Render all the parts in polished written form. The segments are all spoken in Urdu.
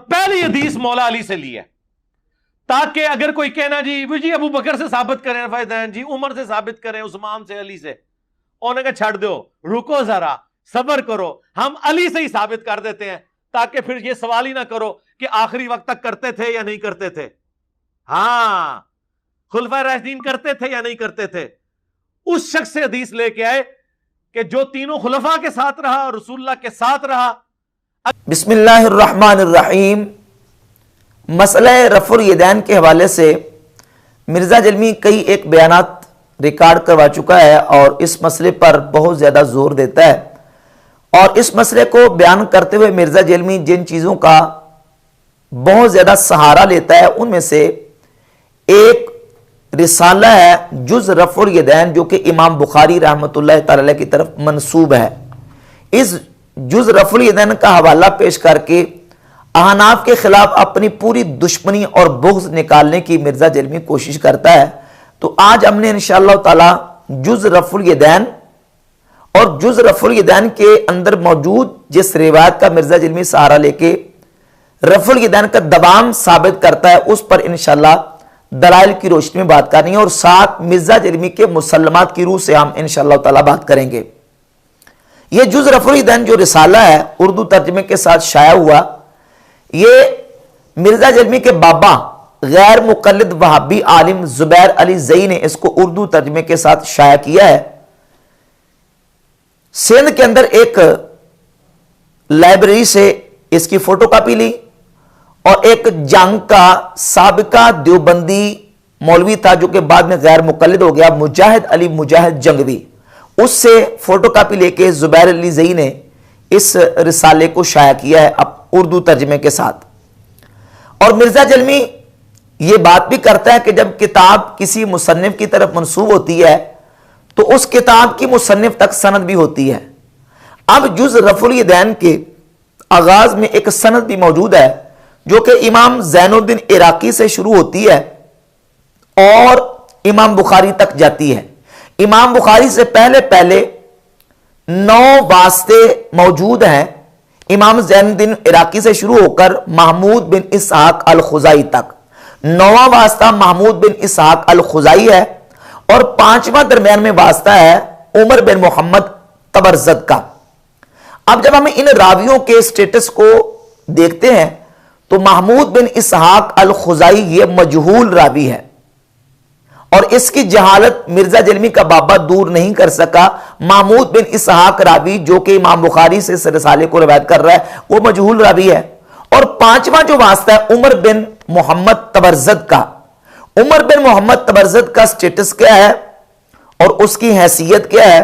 پہلی حدیث مولا علی سے لی ہے تاکہ اگر کوئی کہنا جی ابو بکر سے ثابت کریں فائدین جی عمر سے ثابت کریں عثمان سے علی سے، انہوں نے کہا چھڑ دو، رکو ذرا صبر کرو، ہم علی سے ہی ثابت کر دیتے ہیں تاکہ پھر یہ سوال ہی نہ کرو کہ آخری وقت تک کرتے تھے یا نہیں کرتے تھے۔ ہاں خلفائے راشدین کرتے تھے یا نہیں کرتے تھے، اس شخص سے حدیث لے کے آئے کہ جو تینوں خلفاء کے ساتھ رہا اور رسول اللہ کے ساتھ رہا۔ بسم اللہ الرحمن الرحیم۔ مسئلہ رفع الیدین کے حوالے سے مرزا جلمی کئی ایک بیانات ریکارڈ کروا چکا ہے اور اس مسئلے پر بہت زیادہ زور دیتا ہے، اور اس مسئلے کو بیان کرتے ہوئے مرزا جلمی جن چیزوں کا بہت زیادہ سہارا لیتا ہے ان میں سے ایک رسالہ ہے جز رفع الیدین، جو کہ امام بخاری رحمۃ اللہ تعالی کی طرف منسوب ہے۔ اس جز رفع الیدین کا حوالہ پیش کر کے احناف کے خلاف اپنی پوری دشمنی اور بغض نکالنے کی مرزا جلمی کوشش کرتا ہے۔ تو آج ہم نے انشاءاللہ تعالی جز رفع الیدین اور جز رفع الیدین کے اندر موجود جس روایت کا مرزا جلمی سہارا لے کے رفع الیدین کا دوام ثابت کرتا ہے اس پر انشاءاللہ دلائل کی روشنی میں بات کرنی ہے، اور ساتھ مرزا جلمی کے مسلمات کی روح سے ہم انشاءاللہ تعالی بات کریں گے۔ یہ جز رفع الیدین جو رسالہ ہے اردو ترجمے کے ساتھ شائع ہوا، یہ مرزا جلمی کے بابا غیر مقلد وہابی عالم زبیر علی زئی نے اس کو اردو ترجمے کے ساتھ شائع کیا ہے۔ سندھ کے اندر ایک لائبریری سے اس کی فوٹو کاپی لی، اور ایک جنگ کا سابقہ دیوبندی مولوی تھا جو کہ بعد میں غیر مقلد ہو گیا، مجاہد علی مجاہد جنگوی، اس سے فوٹو کاپی لے کے زبیر علی زئی نے اس رسالے کو شائع کیا ہے اردو ترجمے کے ساتھ۔ اور مرزا جلمی یہ بات بھی کرتا ہے کہ جب کتاب کسی مصنف کی طرف منسوب ہوتی ہے تو اس کتاب کی مصنف تک سند بھی ہوتی ہے۔ اب جز رفع الیدین کے آغاز میں ایک سند بھی موجود ہے جو کہ امام زین الدین عراقی سے شروع ہوتی ہے اور امام بخاری تک جاتی ہے۔ امام بخاری سے پہلے 9 واسطے موجود ہیں، امام زین الدین عراقی سے شروع ہو کر محمود بن اسحاق الخزائی تک۔ 9واں واسطہ محمود بن اسحاق الخزائی ہے، اور 5واں درمیان میں واسطہ ہے عمر بن محمد طبرزد کا۔ اب جب ہم ان راویوں کے سٹیٹس کو دیکھتے ہیں تو محمود بن اسحاق الخزائی یہ مجہول راوی ہے، اور اس کی جہالت مرزا جلمی کا بابا دور نہیں کر سکا۔ محمود بن اسحاق راوی جو کہ امام بخاری سے اس رسالے کو روایت کر رہا ہے وہ مجہول راوی ہے۔ اور 5واں جو واسطہ ہے عمر بن محمد طبرزد کا، عمر بن محمد طبرزد کا سٹیٹس کیا ہے اور اس کی حیثیت کیا ہے،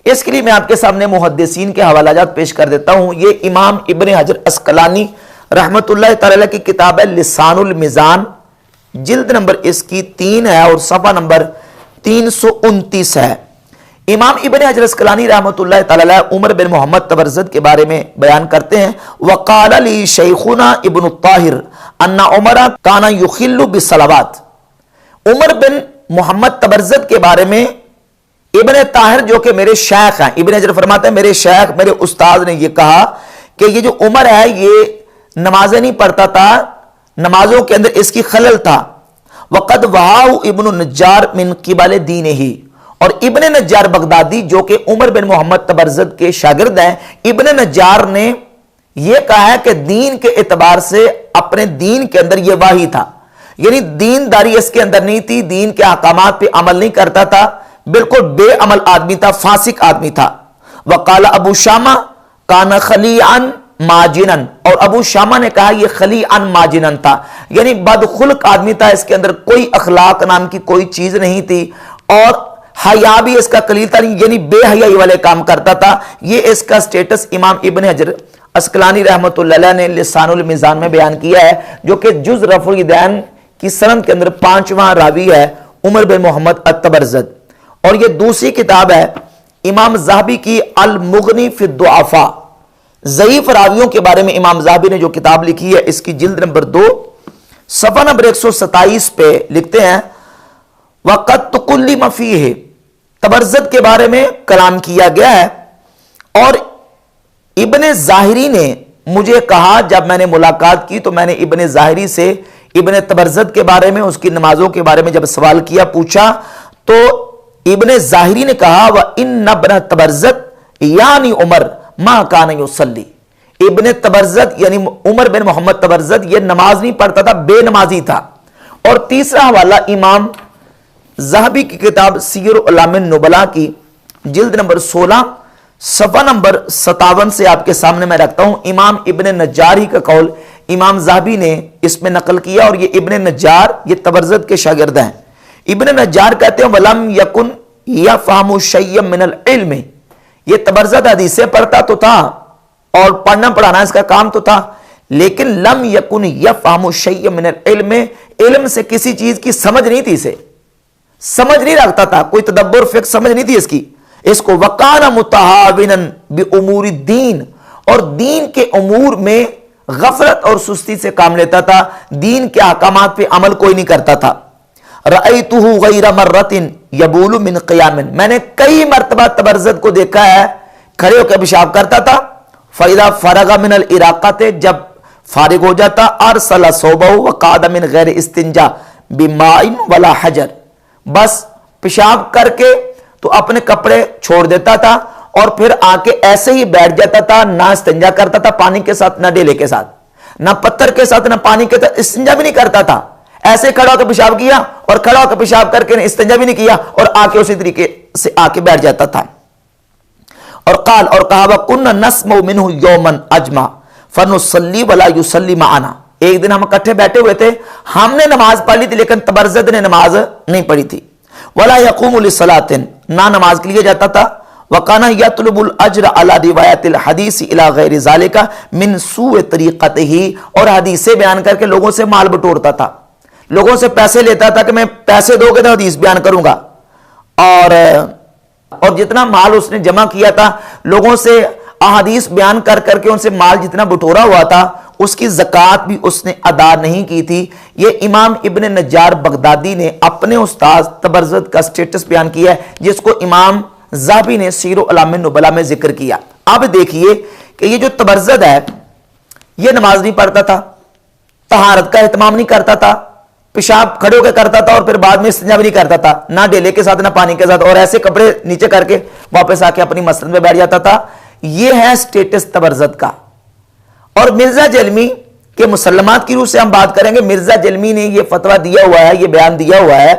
اس کے لیے میں آپ کے سامنے محدثین کے حوالہ جات پیش کر دیتا ہوں۔ یہ امام ابن حجر عسقلانی رحمت اللہ تعالی کی کتاب ہے لسان المیزان، جلد نمبر اس کی 3 ہے اور صفحہ نمبر 329 ہے۔ امام ابن حجر عسقلانی رحمت اللہ تعالی عمر بن محمد طبرزد کے بارے میں بیان کرتے ہیں، وقال لی شیخنا ابن الطاہر ان عمر کان یخل بالصلوات۔ عمر بن محمد طبرزد کے بارے میں ابن طاہر جو کہ میرے شیخ ہیں، ابن حجر فرماتے ہیں میرے شیخ میرے استاد نے یہ کہا کہ یہ جو عمر ہے یہ نمازیں نہیں پڑھتا تھا، نمازوں کے اندر اس کی خلل تھا۔ وقد وہاہ ابن النجار من قبل دینہ، اور ابن نجار بغدادی جو کہ عمر بن محمد طبرزد کے شاگرد ہیں، ابن نجار نے یہ کہا ہے کہ دین کے اعتبار سے اپنے دین کے اندر یہ واہی تھا، یعنی دینداری اس کے اندر نہیں تھی، دین کے احکامات پہ عمل نہیں کرتا تھا، بالکل بے عمل آدمی تھا، فاسق آدمی تھا۔ وقال ابو شامہ کان خلیعا ماجنن، اور ابو شامہ نے کہا یہ خلیعا ماجنن تھا، یعنی بدخلق آدمی تھا، اس کے اندر کوئی اخلاق نام کی کوئی چیز نہیں تھی، اور حیا بھی اس کا قلیل تھا، یعنی بے حیائی والے کام کرتا تھا۔ یہ اس کا سٹیٹس امام ابن حجر عسقلانی رحمت اللہ علیہ نے لسان المیزان میں بیان کیا ہے، جو کہ جز رفع الیدین کی سند کے اندر 5واں راوی ہے عمر بن محمد الطبرزد۔ اور یہ دوسری کتاب ہے امام ذہبی کی المغنی فی الضعفاء، ضعیف راویوں کے بارے میں امام ذہبی نے جو کتاب لکھی ہے اس کی جلد نمبر 2 صفحہ نمبر 127 پہ لکھتے ہیں وقت تکلم فیہ، طبرزد کے بارے میں کلام کیا گیا ہے، اور ابن ظاہری نے مجھے کہا جب میں نے ملاقات کی تو میں نے ابن ظاہری سے ابن تبرزد کے بارے میں اس کی نمازوں کے بارے میں جب سوال کیا پوچھا تو ابن ظاہری نے کہا وَإِنَّ ابْنَ تبرزد یعنی عمر ما کان یصلی، ابن تبرزد یعنی عمر بن محمد تبرزد یہ نماز نہیں پڑھتا تھا، بے نمازی تھا۔ اور تیسرا حوالہ امام ذہبی کی کتاب سیر اعلام النبلاء کی جلد نمبر 16 صفحہ نمبر 57 سے آپ کے سامنے میں رکھتا ہوں۔ امام ابن نجار ہی کا قول امام ذہبی نے اس میں نقل کیا، اور یہ ابن نجار یہ تبرزد کے شاگرد ہیں۔ ابن نجار کہتے ہیں وَلَمْ يَكُنْ يَفْهَمُ شَيْئًا مِنَ الْعِلْمِ، یہ تبرزد حدیثیں پڑھتا تو تھا اور پڑھنا پڑھانا اس کا کام تو تھا، لیکن لم یکن یفہم شیئا من العلم، علم سے کسی چیز کی سمجھ نہیں تھی، اسے سمجھ نہیں رکھتا تھا، کوئی تدبر فقہ سمجھ نہیں تھی اس کو وکان متہاونا بامور الدین، اور دین کے امور میں غفلت اور سستی سے کام لیتا تھا، دین کے احکامات پہ عمل کوئی نہیں کرتا تھا۔ رأیتہ غیر مرۃ یبول من قیام، میں نے کئی مرتبہ تبرزد کو دیکھا ہے کھڑے ہو کے پیشاب کرتا تھا۔ فَإِذَا فَرَغَ مِنَ الْإِرَاقَةِ، جب فارغ ہو جاتا أَرْسَلَ صَوْبَهُ وَقَعَدَ مِنْ غَيْرِ اسْتِنْجَاءٍ بِمَاءٍ وَلَا حَجَرٍ، بس پیشاب کر کے تو اپنے کپڑے چھوڑ دیتا تھا اور پھر آ کے ایسے ہی بیٹھ جاتا تھا، نہ استنجا کرتا تھا پانی کے ساتھ، نہ ڈیلے کے ساتھ، نہ پتھر کے ساتھ، نہ پانی کے ساتھ، استنجا بھی نہیں کرتا تھا، ایسے کھڑا ہو کے پیشاب کیا اور کھڑا ہو کے پیشاب کر کے استنجا بھی نہیں کیا اور آ کے اسی طریقے سے آ کے بیٹھ جاتا تھا۔ اور قال، اور کہا وَكُنَّ نَسْمَعُ مِنْهُ يَوْمًا أَجْمَعَ فَنُصَلِّي وَلَا يُصَلِّي مَعَنَا، ایک دن ہم اکٹھے بیٹھے ہوئے تھے، ہم نے نماز پڑھ لی تھی لیکن تبرزد نے نماز نہیں پڑھی تھی۔ وَلَا يَقُومُ لِصَلَاةٍ، نہ نماز کے لیے جاتا تھا۔ وَكَانَ يَطْلُبُ الْأَجْرَ عَلَى رِوَایَةِ الْحَدِيثِ إِلَى غَيْرِ ذَلِكَ مِنْ سُوءِ طَرِيقَتِهِ، اور حدیثیں بیان کر کے لوگوں سے مال بٹورتا تھا، لوگوں سے پیسے لیتا تھا کہ میں پیسے دو گے تو حدیث بیان کروں گا، اور جتنا مال اس نے جمع کیا تھا لوگوں سے احادیث بیان کر کر کے ان سے مال جتنا بٹورا ہوا تھا اس کی زکوٰۃ بھی اس نے ادا نہیں کی تھی۔ یہ امام ابن نجار بغدادی نے اپنے استاد تبرزد کا سٹیٹس بیان کیا ہے، جس کو امام ذہبی نے سیر اعلام النبلاء میں ذکر کیا۔ اب دیکھیے کہ یہ جو تبرزد ہے یہ نماز نہیں پڑھتا تھا، طہارت کا اہتمام نہیں کرتا تھا، پیشاب کھڑے ہو کے کرتا تھا اور پھر بعد میں استنجا بھی نہیں کرتا تھا، نہ ڈیلے کے ساتھ نہ پانی کے ساتھ، اور ایسے کپڑے نیچے کر کے واپس آ کے اپنی مسجد میں بیٹھ جاتا تھا۔ یہ ہے سٹیٹس تبرزد کا۔ اور مرزا جلمی کے مسلمات کی روح سے ہم بات کریں گے۔ مرزا جلمی نے یہ فتویٰ دیا ہوا ہے، یہ بیان دیا ہوا ہے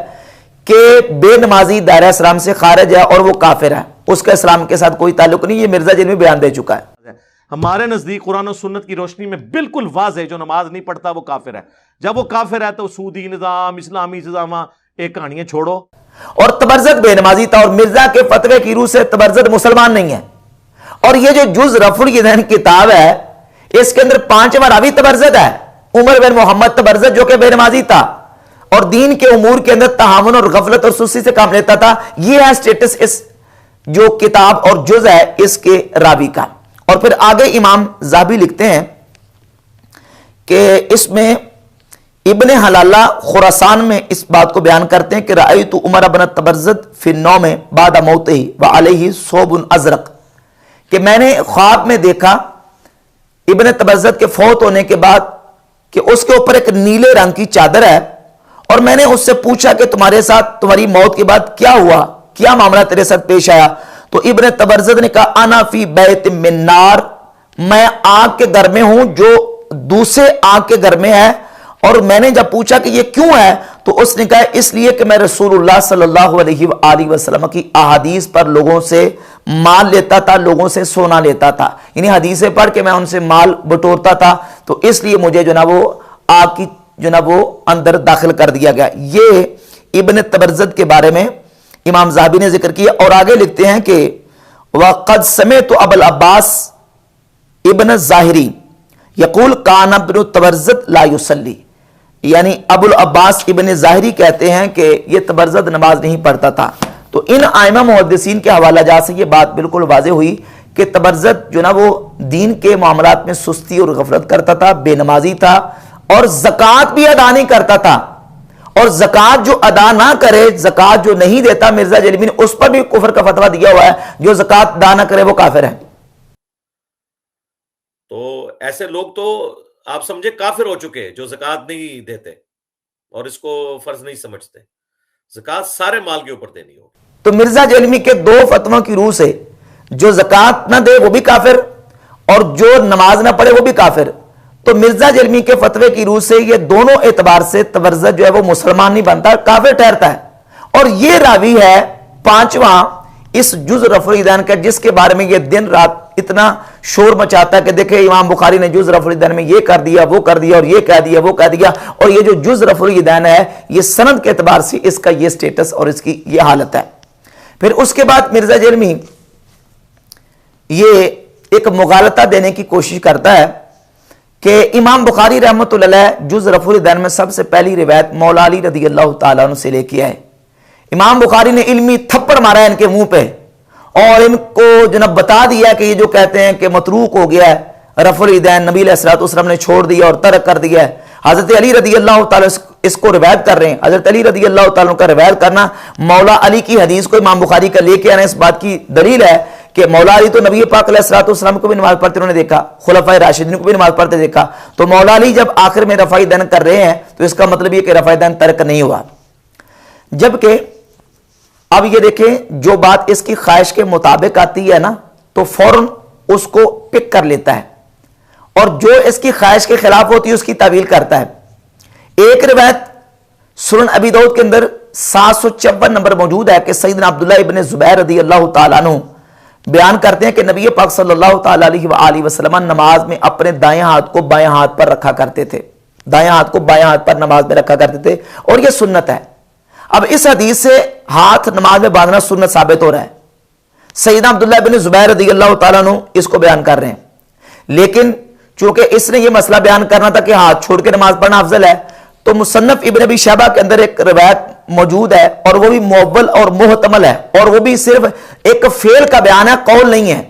کہ بے نمازی دائرہ اسلام سے خارج ہے اور وہ کافر ہے، اس کا اسلام کے ساتھ کوئی تعلق نہیں، یہ مرزا جلمی بیان دے چکا ہے۔ ہمارے نزدیک قرآن و سنت کی روشنی میں بالکل واضح ہے، جو نماز نہیں پڑھتا وہ کافر ہے۔ جب وہ کافر ہے تو سودی نظام، اسلامی نظام، ایک کہانیاں چھوڑو۔ اور تبرزد بے نمازی تھا، اور مرزا کے فتوے کی روح سے تبرزد مسلمان نہیں ہے۔ اور یہ جو جز رفع الیدین کتاب ہے اس کے اندر 5واں راوی تبرزد ہے، عمر بن محمد تبرزد، جو کہ بے نمازی تھا اور دین کے امور کے اندر تہاون اور غفلت اور سستی سے کام لیتا تھا۔ یہ ہے سٹیٹس اس جو کتاب اور جز ہے اس کے راوی کا۔ اور پھر آگے امام ذہبی لکھتے ہیں کہ اس میں ابن حلالہ خراسان میں اس بات کو بیان کرتے ہیں کہ رأیت عمر بن تبرزد فی النوم بعد موتہ وعلیہ ثوب ازرق، کہ میں نے خواب میں دیکھا ابن تبرزد کے فوت ہونے کے بعد کہ اس کے اوپر ایک نیلے رنگ کی چادر ہے، اور میں نے اس سے پوچھا کہ تمہارے ساتھ تمہاری موت کے بعد کیا ہوا، کیا معاملہ تیرے ساتھ پیش آیا؟ تو ابن تبرزد نے کہا انا فی بیت من نار، میں آگ کے گھر میں ہوں جو دوسرے آگ کے گھر میں ہے۔ اور میں نے جب پوچھا کہ یہ کیوں ہے تو اس نے کہا اس لیے کہ میں رسول اللہ صلی اللہ علیہ وآلہ وسلم کی احادیث پر لوگوں سے مال لیتا تھا، لوگوں سے سونا لیتا تھا، یعنی حدیثیں پڑھ کے میں ان سے مال بٹورتا تھا، تو اس لیے مجھے جو نا وہ آگ کی جو نا وہ اندر داخل کر دیا گیا۔ یہ ابن تبرزد کے بارے میں امام ذہبی نے ذکر کیا۔ اور آگے لکھتے ہیں کہ وَقَدْ سَمِعْتُ أَبَا العباس ابن ظاہری یقول کان ابن تبرزد لا یصلی، یعنی ابو العباس ابن ظاہری کہتے ہیں کہ یہ تبرزد نماز نہیں پڑھتا تھا۔ تو ان ائمہ محدثین کے حوالہ جات سے یہ بات بالکل واضح ہوئی کہ تبرزد جو نا وہ دین کے معاملات میں سستی اور غفلت کرتا تھا، بے نمازی تھا، اور زکوٰۃ بھی ادا نہیں کرتا تھا، اور زکوٰۃ جو ادا نہ کرے، زکوٰۃ جو نہیں دیتا، مرزا جلمی نے اس پر بھی کفر کا فتویٰ دیا ہوا ہے، جو زکوٰۃ ادا نہ کرے وہ کافر ہے۔ تو ایسے لوگ تو آپ سمجھے کافر ہو چکے جو زکوٰۃ نہیں دیتے اور اس کو فرض نہیں سمجھتے. زکوٰۃ سارے مال کے اوپر دینی ہوگی. تو مرزا جیلمی کے دو فتووں کی روح سے جو زکوٰۃ نہ دے وہ بھی کافر اور جو نماز نہ پڑھے وہ بھی کافر. تو مرزا جیلمی کے فتوے کی روح سے یہ دونوں اعتبار سے تورزت جو ہے وہ مسلمان نہیں بنتا، کافر ٹھہرتا ہے. اور یہ راوی ہے پانچواں اس جز رفع الیدین کا جس کے بارے میں یہ دن رات اتنا شور مچاتا ہے کہ دیکھیں امام بخاری نے جز رفع الیدین میں یہ کر دیا وہ کر دیا اور یہ کہہ دیا وہ کہہ دیا. اور یہ جو جز رفع الیدین ہے یہ سند کے اعتبار سے اس کا یہ سٹیٹس اور اس کی یہ حالت ہے. پھر اس کے بعد مرزا جیلمی یہ ایک مغالطہ دینے کی کوشش کرتا ہے کہ امام بخاری رحمۃ اللہ علیہ جز رفع الیدین میں سب سے پہلی روایت مولا علی رضی اللہ تعالیٰ عنہ سے لے کے آئے. امام بخاری نے علمی تھپڑ مارا ہے ان کے منہ پہ اور ان کو جناب بتا دیا کہ یہ جو کہتے ہیں کہ متروک ہو گیا ہے رفع الیدین نبی علیہ الصلوۃ والسلام نے چھوڑ دیا اور ترک کر دیا ہے. حضرت علی رضی اللہ تعالیٰ اس کو روایت کر رہے ہیں. حضرت علی رضی اللہ تعالیٰ کا روایت کرنا مولا علی کی حدیث کو امام بخاری کا لے کے آنا اس بات کی دلیل ہے کہ مولا علی تو نبی پاک علیہ الصلوۃ والسلام کو بھی نماز پڑھتے انہوں نے دیکھا، خلفائے راشدین کو بھی نماز پڑھتے دیکھا. تو مولا علی جب آخر میں رفع الیدین کر رہے ہیں تو اس کا مطلب یہ کہ رفع الیدین ترک نہیں ہوا. جبکہ اب یہ دیکھیں جو بات اس کی خواہش کے مطابق آتی ہے نا تو فوراً اس کو پک کر لیتا ہے اور جو اس کی خواہش کے خلاف ہوتی ہے اس کی تعویل کرتا ہے. ایک روایت سنن ابی داؤد کے اندر 754 نمبر موجود ہے کہ سیدنا عبداللہ ابن زبیر رضی اللہ تعالیٰ عنہ بیان کرتے ہیں کہ نبی پاک صلی اللہ تعالیٰ علیہ وآلہ وسلم نماز میں اپنے دائیں ہاتھ کو بائیں ہاتھ پر رکھا کرتے تھے. دائیں ہاتھ کو بائیں ہاتھ پر نماز میں رکھا کرتے تھے اور یہ سنت ہے. اب اس حدیث سے ہاتھ نماز میں باندھنا سنت ثابت ہو رہا ہے. سیدنا عبداللہ ابن زبیر رضی اللہ تعالیٰ عنہ اس کو بیان کر رہے ہیں. لیکن چونکہ اس نے یہ مسئلہ بیان کرنا تھا کہ ہاتھ چھوڑ کے نماز پڑھنا افضل ہے تو مصنف ابن ابی شیبہ کے اندر ایک روایت موجود ہے اور وہ بھی مؤول اور محتمل ہے اور وہ بھی صرف ایک فعل کا بیان ہے، قول نہیں ہے،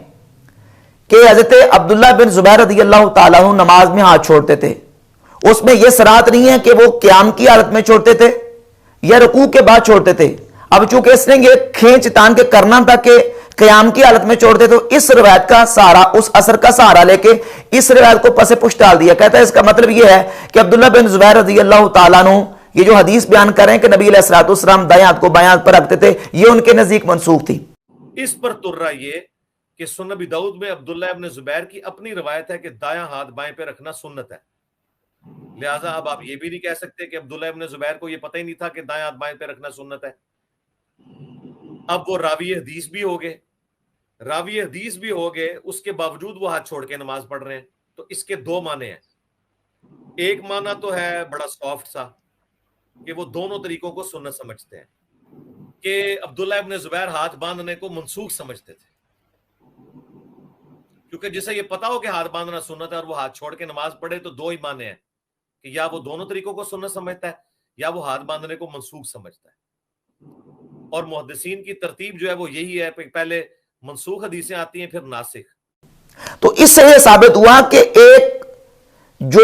کہ حضرت عبداللہ بن زبیر رضی اللہ تعالیٰ عنہ نماز میں ہاتھ چھوڑتے تھے. اس میں یہ صراحت نہیں ہے کہ وہ قیام کی حالت میں چھوڑتے تھے یا رکوع کے بعد چھوڑتے تھے. اب چونکہ اس نے یہ کھینچ تان کے کرنا تھا کہ قیام کی حالت میں چھوڑتے تو اس روایت کا سہارا اس اثر کا سہارا لے کے اس روایت کو پس پش ڈال دیا. کہتا ہے اس کا مطلب یہ ہے کہ عبداللہ بن زبیر رضی اللہ تعالیٰ عنہ یہ جو حدیث بیان کر رہے ہیں کہ نبی علیہ الصلوۃ والسلام دائیں ہاتھ کو بائیں ہاتھ پر رکھتے تھے یہ ان کے نزدیک منسوخ تھی. اس پر تر رہا یہ کہ سنن ابی داؤد میں عبداللہ ابن زبیر کی اپنی روایت ہے کہ دایاں ہاتھ بائیں پہ رکھنا سنت ہے. لہٰذا اب آپ یہ بھی نہیں کہہ سکتے کہ عبداللہ ابن زبیر کو یہ پتہ ہی نہیں تھا کہ دائیں ہاتھ بائیں پہ رکھنا سنت ہے. اب وہ راوی حدیث بھی ہو گئے اس کے باوجود وہ ہاتھ چھوڑ کے نماز پڑھ رہے ہیں. تو اس کے دو معنی ہیں. ایک معنی تو ہے بڑا سافٹ سا کہ وہ دونوں طریقوں کو سنت سمجھتے ہیں کہ عبداللہ ابن زبیر ہاتھ باندھنے کو منسوخ سمجھتے تھے کیونکہ جسے یہ پتا ہو کہ ہاتھ باندھنا سنت ہے اور وہ ہاتھ چھوڑ کے نماز پڑھے تو دو ہی معنی ہیں کہ یا وہ دونوں طریقوں کو سنت سمجھتا ہے یا وہ ہاتھ باندھنے کو منسوخ سمجھتا ہے. اور محدثین کی ترتیب جو ہے وہ یہی ہے کہ پہلے منسوخ حدیثیں آتی ہیں پھر ناسخ. تو اس سے یہ ثابت ہوا کہ ایک جو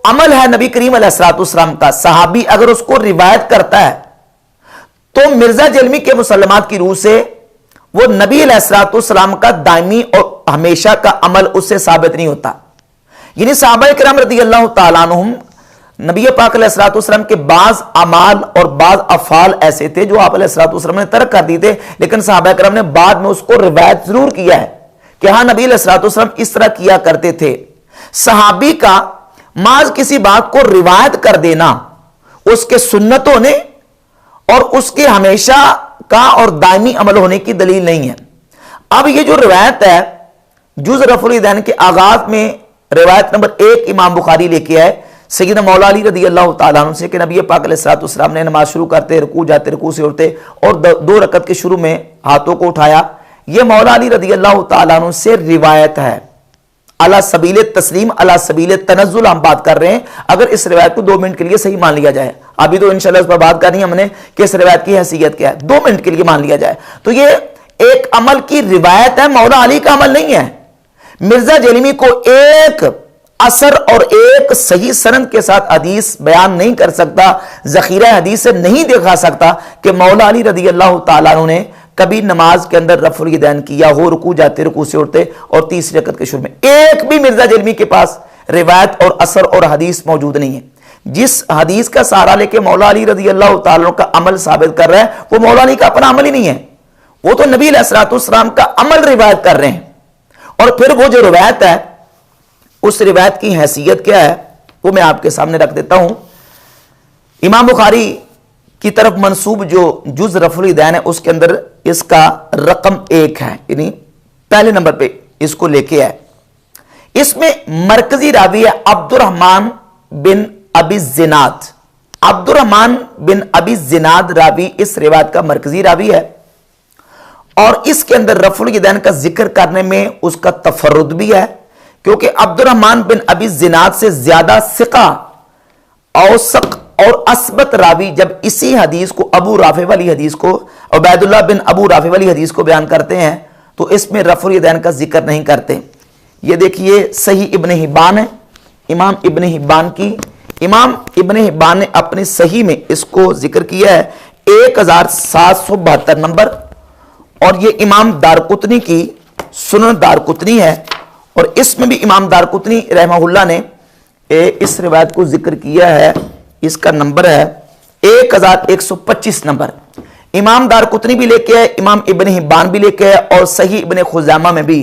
عمل ہے نبی کریم علیہ الصلوۃ والسلام کا صحابی اگر اس کو روایت کرتا ہے تو مرزا جیلمی کے مسلمات کی روح سے وہ نبی علیہ الصلوۃ والسلام کا دائمی اور ہمیشہ کا عمل اس سے ثابت نہیں ہوتا. یعنی صحابہ کرام رضی اللہ تعالیٰ عنہم نبی پاک علیہ الصلوۃ والسلام کے بعض اعمال اور بعض افعال ایسے تھے جو آپ علیہ الصلوۃ والسلام نے ترک کر دیے تھے لیکن صحابہ کرام نے بعد میں اس کو روایت ضرور کیا ہے کہ ہاں نبی علیہ الصلوۃ والسلام اس طرح کیا کرتے تھے. صحابی کا محض کسی بات کو روایت کر دینا اس کے سنت ہونے اور اس کے ہمیشہ کا اور دائمی عمل ہونے کی دلیل نہیں ہے. اب یہ جو روایت ہے جز رفع الیدین کے آغاز میں روایت نمبر 1 امام بخاری لے کے آئے سیدنا مولا علی رضی اللہ تعالیٰ عنہ سے کہ نبی پاک علیہ الصلوۃ والسلام نے نماز شروع کرتے رکوع جاتے رکوع سے اٹھتے اور 2 رکعت کے شروع میں ہاتھوں کو اٹھایا. یہ مولا علی رضی اللہ تعالیٰ عنہ سے روایت ہے علی سبیل تسلیم علی سبیل تنزل ہم بات کر رہے ہیں. اگر اس روایت کو 2 منٹ کے لیے صحیح مان لیا جائے ابھی تو انشاءاللہ اس پر بات کرنی ہے ہم نے کہ اس روایت کی حیثیت کیا ہے 2 منٹ کے لیے مان لیا جائے تو یہ ایک عمل کی روایت ہے مولا علی کا عمل نہیں ہے. مرزا جیلمی کو ایک اثر اور ایک صحیح سند کے ساتھ حدیث بیان نہیں کر سکتا ذخیرہ حدیث سے نہیں دکھا سکتا کہ مولا علی رضی اللہ تعالیٰ عنہ نے کبھی نماز کے اندر رفع الیدین کیا ہو، رکوع جاتے رکوع سے اٹھتے اور تیسری رکعت کے شروع میں. ایک بھی مرزا جلمی کے پاس روایت اور اثر اور حدیث موجود نہیں ہے. جس حدیث کا سہارا لے کے مولا علی رضی اللہ تعالیٰ کا عمل ثابت کر رہا ہے وہ مولا علی کا اپنا عمل ہی نہیں ہے، وہ تو نبی علیہ الصلوۃ والسلام کا عمل روایت کر رہے ہیں. اور پھر وہ جو روایت ہے اس روایت کی حیثیت کیا ہے وہ میں آپ کے سامنے رکھ دیتا ہوں. امام بخاری کی طرف منسوب جو جز رفع الیدین ہے اس کے اندر اس کا رقم 1 ہے، یعنی پہلے نمبر پہ اس کو لے کے ہے. اس میں مرکزی راوی ہے عبد الرحمن بن ابی الزناد. عبد الرحمن بن ابی الزناد راوی اس روایت کا مرکزی راوی ہے، اور اس کے اندر رفع الیدین کا ذکر کرنے میں اس کا تفرد بھی ہے، کیونکہ عبد الرحمن بن ابی الزناد سے زیادہ ثقہ، اوثق اور اثبت راوی جب اسی حدیث کو ابو رافع والی حدیث کو عبید اللہ بن ابو رافع والی حدیث کو بیان کرتے ہیں تو اس میں رفع الیدین کا ذکر نہیں کرتے. یہ دیکھیے صحیح ابن حبان ہے، امام ابن حبان کی، امام ابن حبان نے اپنی صحیح میں اس کو ذکر کیا ہے 1772 نمبر، اور یہ امام دارقطنی کی سنن دارقطنی ہے، اور اس میں بھی امام دارقطنی رحمہ اللہ نے اس روایت کو ذکر کیا ہے. اس کا نمبر ہے 1125 نمبر. امام دارقطنی بھی لے کے ہے، امام ابن حبان بھی لے کے ہے، اور صحیح ابن خزیمہ میں بھی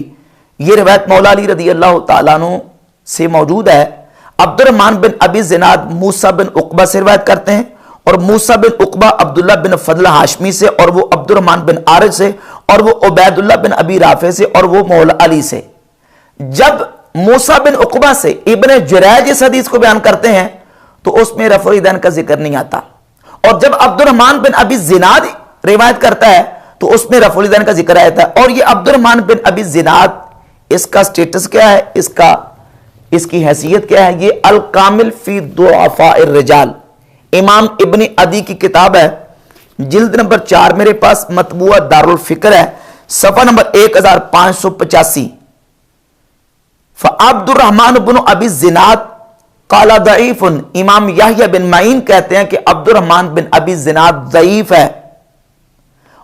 یہ روایت مولا علی رضی اللہ تعالیٰ عنہ سے موجود ہے. عبد الرحمن بن ابی الزناد موسیٰ بن عقبہ سے روایت کرتے ہیں، اور موسیٰ بن عقبہ عبداللہ بن فضل ہاشمی سے، اور وہ عبد الرحمن بن عارج سے، اور وہ عبید اللہ بن ابی رافع سے، اور وہ مولا علی سے. جب موسیٰ بن عقبہ سے ابن جریج اس حدیث کو بیان کرتے ہیں تو اس میں رفع الیدین کا ذکر نہیں آتا، اور جب عبد الرحمن بن ابی الزناد روایت کرتا ہے تو اس میں رفع الیدین کا ذکر آتا ہے. اور یہ عبد الرحمن بن ابی الزناد اس کا سٹیٹس کیا ہے، اس کی حیثیت کیا ہے؟ یہ الکامل فی ضعفاء الرجال، امام ابن عدی کی کتاب ہے، جلد نمبر 4 میرے پاس مطبوعہ دارالفکر ہے، صفحہ نمبر 1585. فعبد الرحمن بن ابی الزناد قال ضعیف، امام یحییٰ بن معین کہتے ہیں کہ عبد الرحمن بن ابی الزناد ضعیف ہے.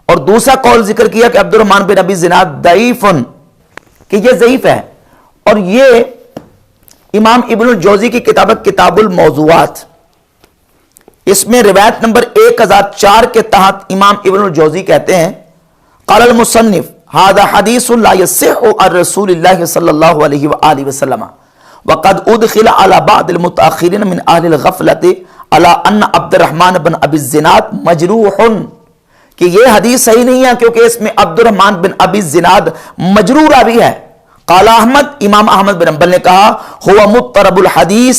اور دوسرا قول ذکر کیا کہ عبد الرحمن بن ابی الزناد ضعیف، کہ یہ ضعیف ہے. اور یہ امام ابن الجوزی کی کتاب کتاب الموضوعات، اس میں روایت نمبر 1004 کے تحت امام ابن الجوزی کہتے ہیں قال المصنف هذا حدیث لا يصح عن رسول اللہ صلی اللہ علیہ وآلہ وسلم وقد ادخل على بعض المتاخرین من اہل الغفلۃ على ان عبد الرحمن بن ابی الزناد مجروح، کہ یہ حدیث صحیح نہیں ہے کیونکہ اس میں عبد الرحمن بن ابی الزناد مجروح راوی ہے. قال احمد، امام احمد بن حنبل نے کہا هو مضطرب الحدیث،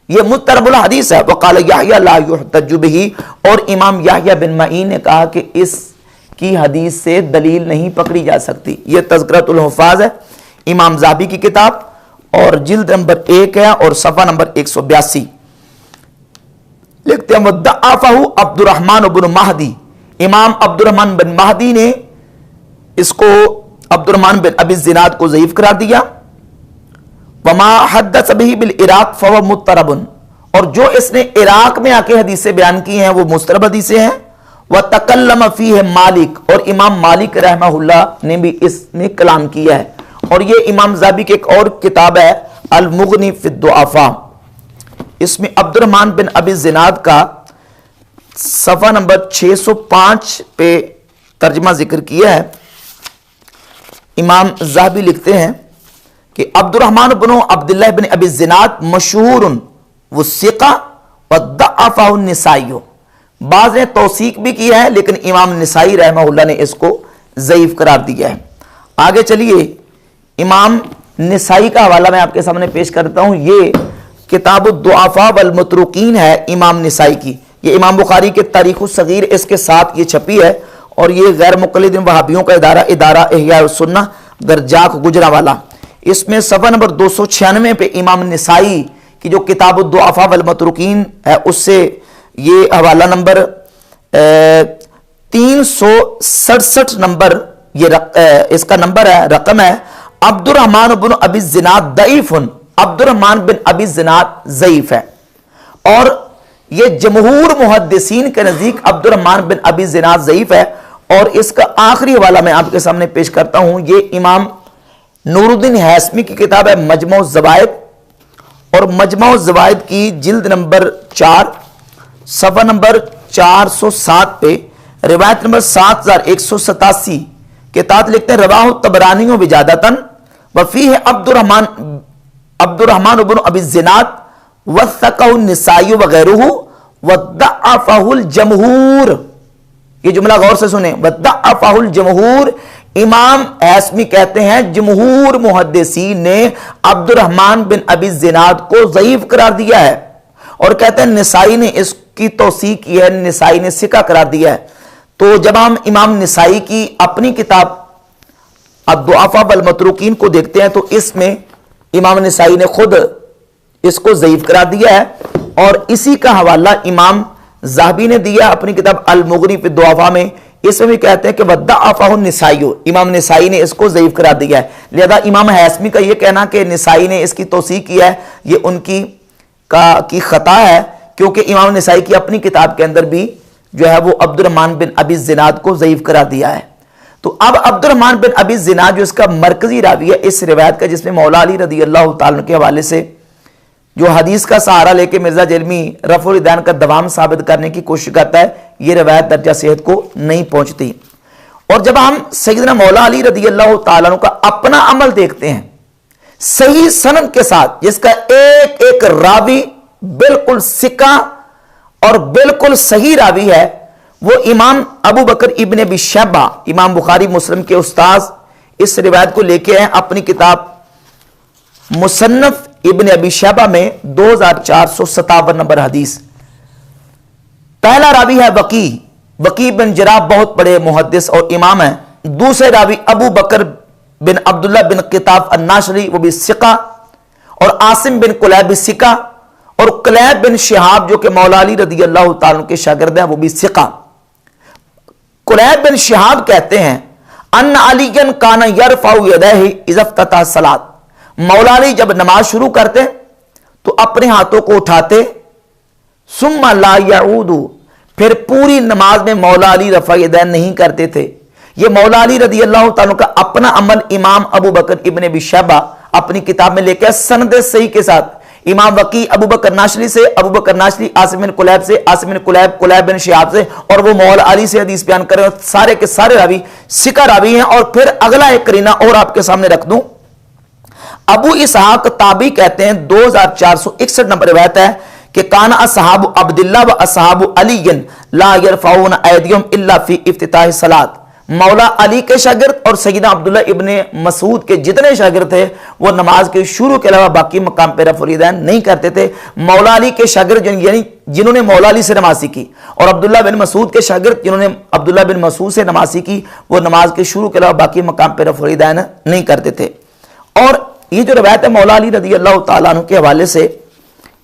یہ مضطرب الحدیث ہے. وقال یحییٰ لا یحتج به، اور امام یحییٰ بن معین نے کہا کہ اس کی حدیث سے دلیل نہیں پکڑی جا سکتی. یہ تذکرۃ الحفاظ ہے، امام ذہبی کی کتاب، اور جلد نمبر 1 ہے اور صفحہ نمبر 182. لکھتے ہیں وضعفہ عبد الرحمن بن مہدی، امام عبد الرحمن بن مہدی نے اس کو عبد الرحمن بن ابی الزناد کو ضعیف قرار دیا. وما حدث به بالعراق فهو مضطرب، اور جو اس نے عراق میں آ کے حدیثیں بیان کی ہیں وہ مضطرب حدیثیں ہیں. وتکلم فیہ مالک، اور امام مالک رحمہ اللہ نے بھی اس میں کلام کیا ہے. اور یہ امام ذہبی کی ایک اور کتاب ہے المغنی فی الضعفاء، اس میں عبد الرحمن بن ابی الزناد کا صفحہ نمبر 605 پہ ترجمہ ذکر کیا ہے. امام ذہبی لکھتے ہیں کہ عبد الرحمن بن عبداللہ بن ابی الزناد مشہور وثقہ وضعفہ النسائی، بعض نے توثیق بھی کیا ہے لیکن امام نسائی رحمہ اللہ نے اس کو ضعیف قرار دیا ہے. آگے چلیے، امام نسائی کا حوالہ میں آپ کے سامنے پیش کرتا ہوں. یہ کتاب الضعفاء والمتروکین ہے امام نسائی کی، یہ امام بخاری کے تاریخ الصغیر اس کے ساتھ یہ چھپی ہے، اور یہ غیر مقلد وہابیوں کا ادارہ احیاء السنہ درجاک گجرانوالہ. اس میں صفحہ نمبر 296 پہ امام نسائی کی جو کتاب الضعفاء والمتروکین ہے اس سے یہ حوالہ نمبر 367 نمبر یہ اس کا نمبر ہے، رقم ہے عبد الرحمن بن ابی الزناد ضعیف، عبد الرحمن بن ابی الزناد ضعیف ہے. اور یہ جمہور محدثین کے نزدیک عبد الرحمن بن ابی الزناد ضعیف ہے، اور اس کا آخری حوالہ میں آپ کے سامنے پیش کرتا ہوں. یہ امام نور الدین ہیثمی کی کتاب ہے مجمع الزوائد, اور مجمع الزوائد کی جلد نمبر 4 صفحہ نمبر 407 پہ روایت نمبر 7187 کے تحت لکھتے ہیں رواہ الطبرانی وجادتاً وفیہ عبد الرحمن بن ابی الزناد وثقہ النسائی وغیرہ وضعفہ الجمہور. یہ جملہ غور سے سنیں, وضعفہ الجمہور. امام ہیثمی کہتے ہیں جمہور محدثین نے عبد الرحمن بن ابی الزناد کو ضعیف قرار دیا ہے, اور کہتے ہیں نسائی نے اس کی توثیق کی ہے, نسائی نے ثقہ قرار دیا ہے. تو جب ہم امام نسائی کی اپنی کتاب الضعفاء والمتروکین کو دیکھتے ہیں تو اس میں امام نسائی نے خود اس کو ضعیف قرار دیا ہے, اور اسی کا حوالہ امام ذہبی نے دیا اپنی کتاب المغنی فی الضعفاء میں. اس میں بھی کہتے ہیں کہ وضعفہ النسائی, امام نسائی نے اس کو ضعیف قرار دیا ہے. لہذا امام ہیثمی کا یہ کہنا کہ نسائی نے اس کی توثیق کیا ہے, یہ ان کی خطا ہے, کیونکہ امام نسائی کی اپنی کتاب کے اندر بھی جو ہے وہ عبد الرحمن بن ابی الزناد کو ضعیف قرار دیا ہے. تو اب عبد الرحمن بن ابی الزناد جو اس کا مرکزی راوی ہے اس روایت کا, جس میں مولا علی رضی اللہ تعالیٰ کے حوالے سے جو حدیث کا سہارا لے کے مرزا جرمی رفع الیدین کا دوام ثابت کرنے کی کوشش کرتا ہے, یہ روایت درجہ صحت کو نہیں پہنچتی. اور جب ہم سیدنا مولا علی رضی اللہ تعالیٰ کا اپنا عمل دیکھتے ہیں صحیح سند کے ساتھ, جس کا ایک ایک راوی بالکل ثقہ اور بالکل صحیح راوی ہے, وہ امام ابو بکر ابن ابی شیبہ, امام بخاری مسلم کے استاذ, اس روایت کو لے کے ہیں اپنی کتاب مصنف ابن ابی شیبہ میں 2457 نمبر حدیث. پہلا راوی ہے وکی بن جراح, بہت بڑے محدث اور امام ہیں. دوسرے راوی ابو بکر بن عبداللہ بن قطاف الناشری, وہ بھی ثقہ, اور عاصم بن قلیب بھی ثقہ, اور قلیب بن شہاب جو کہ مولا علی رضی اللہ تعالیٰ کے شاگرد ہیں وہ بھی ثقہ. قلیب بن شہاب کہتے ہیں ان علی کان یرفع یدیہ اذا افتتح الصلاۃ, مولا علی جب نماز شروع کرتے تو اپنے ہاتھوں کو اٹھاتے, ثم لا یعود, پھر پوری نماز میں مولا علی رفع یدین نہیں کرتے تھے. یہ مولا علی رضی اللہ تعالیٰ کا اپنا عمل امام ابو بکر ابن ابی شیبہ اپنی کتاب میں لے کے سند صحیح کے ساتھ, امام وکی ابو بکر ناشری سے, ابو بکر ناشری عاصم بن قلیب سے, عاصم بن قلیب بن شہاب سے, اور وہ مولا علی سے حدیث بیان کریں, اور سارے کے سارے راوی ثقہ راوی ہیں. اور پھر اگلا ایک کرینہ اور آپ کے سامنے رکھ دوں, ابو اسحاق تابعی کہتے ہیں 2461 نمبر روایت ہے کہ کان اصحاب عبداللہ و اصحاب علی لا یرفعون ایدیہم الا فی افتتاح الصلاۃ, مولا علی کے شاگرد اور سیدنا عبداللہ ابن مسعود کے جتنے شاگرد تھے وہ نماز کے شروع کے علاوہ باقی مقام پہ رفع الیدین نہیں کرتے تھے. مولا علی کے شاگرد یعنی جنہوں نے مولا علی سے نماز سیکھی, اور عبداللہ بن مسعود کے شاگرد جنہوں نے عبداللہ بن مسعود سے نماز سیکھی, وہ نماز کے شروع کے علاوہ باقی مقام پہ رفع الیدین نہیں کرتے تھے. اور یہ جو روایت ہے مولا علی رضی اللہ تعالیٰ عنہ کے حوالے سے,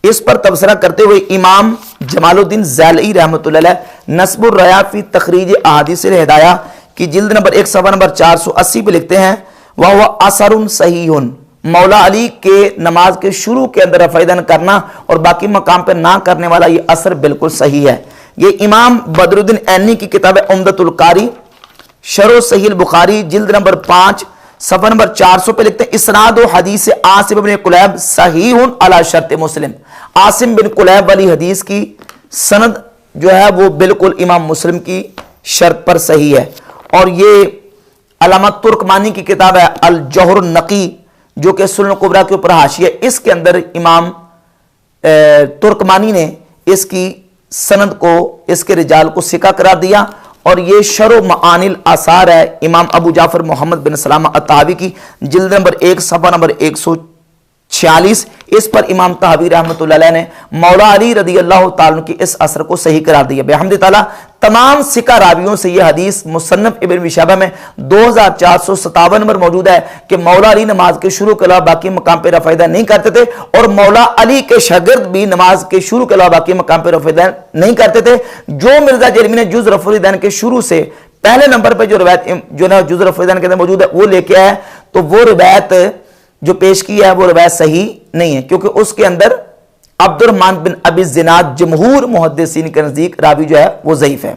اس پر تبصرہ کرتے ہوئے امام جمال الدین زیلعی رحمۃ اللہ علیہ نصب الریا فی تخریج احادیث الہدایہ کی جلد نمبر 1 صفحہ نمبر 480 پہ لکھتے ہیں وَهُوَ أَثَرٌ صَحِيحٌ, مولا علی کے نماز کے شروع کے اندر رفع الیدین کرنا اور باقی مقام پہ نہ کرنے والا یہ اثر بالکل صحیح ہے. یہ امام بدر الدین عینی کی کتاب ہے عمدۃ القاری شرح صحیح البخاری جلد نمبر 5 صفحہ نمبر 400 پہ لکھتے ہیں اسناد و حدیث عاصم بن قلیب صحیح علی شرط مسلم, عاصم بن قلیب والی حدیث کی سند جو ہے وہ بالکل امام مسلم کی شرط پر صحیح ہے. اور یہ علامہ ترکمانی کی کتاب ہے الجوہر النقی جو کہ سنن کبریٰ کے اوپر حاشیہ, اس کے اندر امام ترکمانی نے اس کی سند کو, اس کے رجال کو ثقہ قرار دیا. اور یہ شرح معانی الاثار ہے امام ابو جعفر محمد بن سلامہ الطحاوی کی جلد نمبر 1 صفحہ نمبر 146, اس پر امام طحاوی رحمۃ اللہ علیہ نے مولا علی رضی اللہ تعالیٰ کی اس اثر کو صحیح قرار دیا. بحمد تعالیٰ تمام ثقہ راویوں سے یہ حدیث مصنف ابن ابی شیبہ میں 2457 نمبر موجود ہے کہ مولا علی نماز کے شروع کے علاوہ باقی مقام پہ رفع الیدین نہیں کرتے تھے, اور مولا علی کے شاگرد بھی نماز کے شروع کے علاوہ باقی مقام پہ رفع الیدین نہیں کرتے تھے. جو مرزا جرمی نے جز رفع الیدین کے شروع سے پہلے نمبر پہ جو روایت جو ہے جز رفع الیدین کے اندر موجود ہے وہ لے کے آیا, تو وہ روایت جو پیش کی ہے وہ روایت صحیح نہیں ہے, کیونکہ اس کے اندر عبد الرحمن بن ابی الزناد جمہور محدثین کے نزدیک راوی جو ہے وہ ضعیف ہے.